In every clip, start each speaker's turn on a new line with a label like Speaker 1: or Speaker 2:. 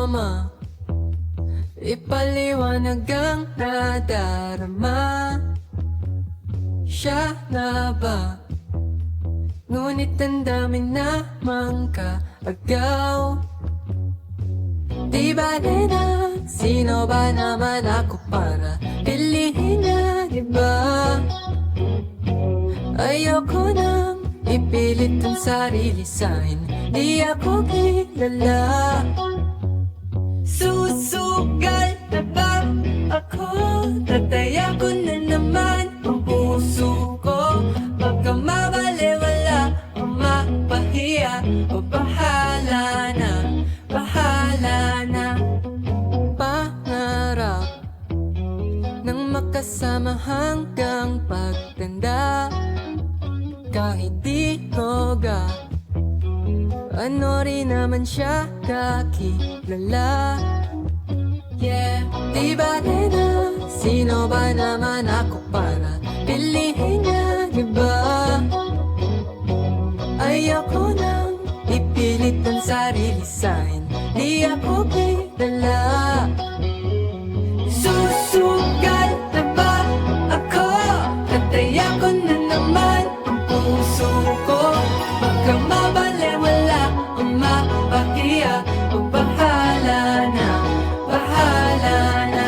Speaker 1: ma ipaliwanag ang nadarama. Siya na ba? Ngunit ang dami namang kaagaw. Di ba na, sino ba naman ako para pilihin na, di ba? Ayoko nang ipilit ang sarili sa'kin, di ako kilala. Susugal na ba ako? Tataya ko na naman ang puso ko. Baka mabaliwala o mapahiya, o bahala na, bahala na. Pangarap nang makasama hanggang pagtanda. Kahit di roga, ano rin naman siya kakilala. Yeah, di ba na, sino ba naman ako para pilihin niya, di ba? Ayoko nang ipilit ang sarili sa'kin, di ako kilala. Susugal na ba ako? Tataya ko na naman ang puso ko. Baka mabaliwala o mapahiya, o bahala na, bahala na.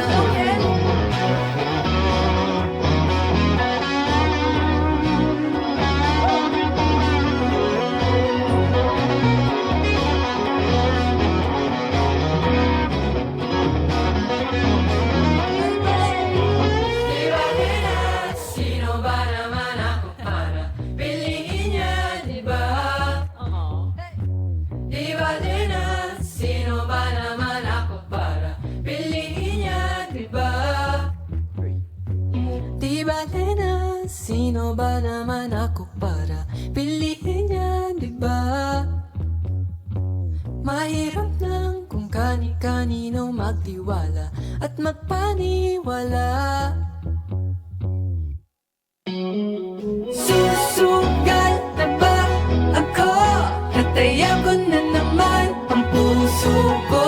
Speaker 1: Di ba na, sino ba naman ako para pilihin niya, di ba? Di ba na, sino ba naman ako para pilihin niya, di ba? Di ba na, sino ba naman ako para pilihin niya, di ba? Mahirap lang kung kani-kanino magtiwala at magpaniwala. Susugal na ba ako? Nataya ko na naman ang puso ko.